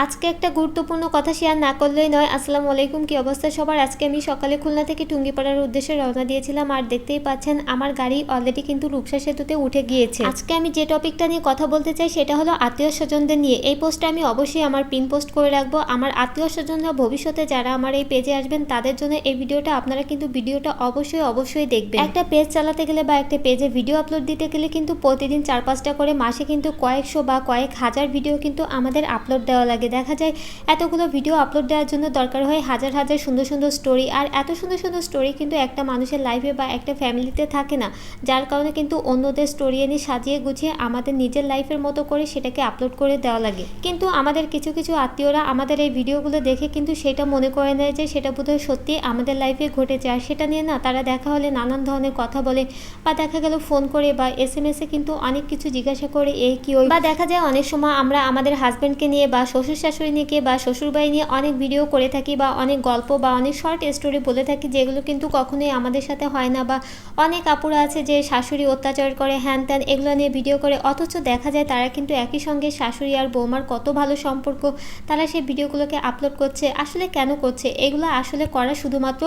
আজকে একটা গুরুত্বপূর্ণ কথা শেয়ার না করলেই নয়। আসসালামু আলাইকুম, কি অবস্থা সবার। আজকে আমি সকালে খুলনা থেকে টুঙ্গিপাড়ার উদ্দেশ্যে রওনা দিয়েছিলাম, আর দেখতেই পাচ্ছেন আমার গাড়ি অলরেডি কিন্তু রূপসা সেতুতে উঠে গিয়েছে। আজকে আমি যে টপিকটা নিয়ে কথা বলতে চাই সেটা হলো আত্মীয় স্বজনদের নিয়ে। এই পোস্টটা আমি অবশ্যই আমার পিন পোস্ট করে রাখবো। আমার আত্মীয় স্বজনরা ভবিষ্যতে যারা আমার এই পেজে আসবেন তাদের জন্য এই ভিডিওটা, আপনারা কিন্তু ভিডিওটা অবশ্যই দেখবেন। একটা পেজ চালাতে গেলে বা একটা পেজে ভিডিও আপলোড দিতে গেলে কিন্তু প্রতিদিন 4-5টা করে, মাসে কিন্তু কয়েকশো বা কয়েক হাজার ভিডিও কিন্তু আমাদের আপলোড দেওয়া লাগে। দেখা যায় এতগুলো ভিডিও আপলোড দেওয়ার জন্য দরকার হয় হাজার হাজার সুন্দর সুন্দর স্টোরি। আর এত সুন্দর সুন্দর স্টোরি কিন্তু একটা মানুষের লাইফে বা একটা ফ্যামিলিতে থাকে না, যার কারণে কিন্তু অন্যদের স্টোরি এনে সাজিয়ে গুছিয়ে আমাদের নিজের লাইফের মতো করে সেটাকে আপলোড করে দেওয়া লাগে। কিন্তু আমাদের কিছু কিছু আত্মীয়রা আমাদের এই ভিডিওগুলো দেখে কিন্তু সেটা মনে করে নেয় যে সেটা বোধহয় সত্যি আমাদের লাইফে ঘটেছে, আর সেটা নিয়ে না তারা দেখা হলে নানান ধরনের কথা বলে, বা দেখা গেল ফোন করে বা SMS-এ কিন্তু অনেক কিছু জিজ্ঞাসা করে এই কি ওই। বা দেখা যায় অনেক সময় আমরা আমাদের হাজব্যান্ডকে নিয়ে বা শ্বশুর শাশুড়ি নিয়ে বা শ্বশুরবাড়ি নিয়ে অনেক ভিডিও করে থাকি, বা অনেক গল্প বা অনেক শর্ট স্টোরি বলে থাকি, যেগুলো কিন্তু কখনোই আমাদের সাথে হয় না। বা অনেক আপুরা আছে যে শাশুড়ি অত্যাচার করে, হ্যান ত্যান এগুলো নিয়ে ভিডিও করে, অথচ দেখা যায় তারা কিন্তু একই সঙ্গে শাশুড়ি আর বৌমার কত ভালো সম্পর্ক, তারা সেই ভিডিওগুলোকে আপলোড করছে। আসলে কেন করছে এগুলো? আসলে করা শুধুমাত্র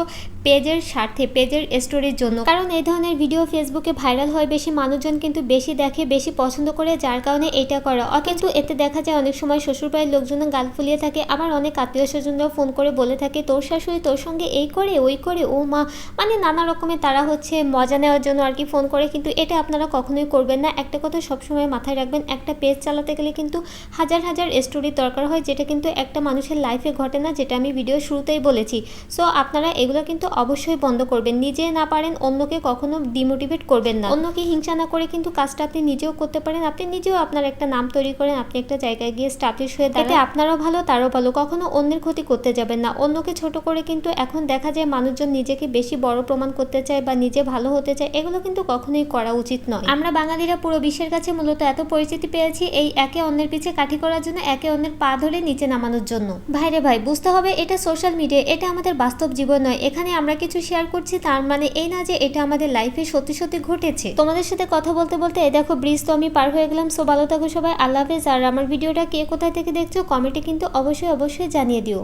পেজের স্বার্থে, পেজের স্টোরির জন্য। কারণ এই ধরনের ভিডিও ফেসবুকে ভাইরাল হয় বেশি, মানুষজন কিন্তু বেশি দেখে, বেশি পছন্দ করে, যার কারণে এটা করা। কিন্তু এতে দেখা যায় অনেক সময় শ্বশুরবাড়ির লোকজন গাল ফুলিয়ে থাকে, আবার অনেক আত্মীয় স্বজনরাও ফোন করে বলে থাকে তোর শাশুড়ি তোর সঙ্গে এই করে ওই করে, ও মা, মানে নানা রকমের তারা হচ্ছে মজা নেওয়ার জন্য আর কি ফোন করে। কিন্তু এটা আপনারা কখনোই করবেন না। একটা কথা সবসময় মাথায় রাখবেন, একটা পেজ চালাতে গেলে কিন্তু হাজার হাজার স্টোরি দরকার হয়, যেটা কিন্তু একটা মানুষের লাইফে ঘটে না, যেটা আমি ভিডিও শুরুতেই বলেছি। সো আপনারা এগুলো কিন্তু অবশ্যই বন্ধ করবেন। নিজে না পারেন অন্যকে কখনো ডিমোটিভেট করবেন না। অন্যকে হিংসা না করে কিন্তু কাজটা আপনি নিজেও করতে পারেন। আপনি নিজেও আপনার একটা নাম তৈরি করেন, আপনি একটা জায়গায় গিয়ে স্টাবলিশ হয়ে দাঁড়ান, এতে আপনারও ভালো তারও ভালো। কখনো অন্যের ক্ষতি করতে যাবেন না, অন্যকে ছোট করে। কিন্তু এখন দেখা যায় মানুষজন নিজেকে বেশি বড় প্রমাণ করতে চায় বা নিজে ভালো হতে চায়, এগুলো কিন্তু কখনোই করা উচিত নয়। আমরা বাঙালিরা পুরো বিশ্বের কাছে মূলত এত পরিচিতি পেয়েছি এই একে অন্যের পিছে কাঠি করার জন্য, একে অন্যের পা ধরে নিচে নামানোর জন্য। ভাইরে ভাই, বুঝতে হবে এটা সোশ্যাল মিডিয়া, এটা আমাদের বাস্তব জীবন নয়। এখানে আমরা কিছু শেয়ার করছি তার মানে এই না যে এটা আমাদের লাইফে সত্যি সত্যি ঘটেছে। তোমাদের সাথে কথা বলতে বলতে এই দেখো ব্রিজ তো আমি পার হয়ে গেলাম। সো ভালো থাকো সবাই, আল্লাহ হাফেজ। আর আমার ভিডিওটা কে কোথায় থেকে দেখছো কমেন্টে কিন্তু অবশ্যই জানিয়ে দিও।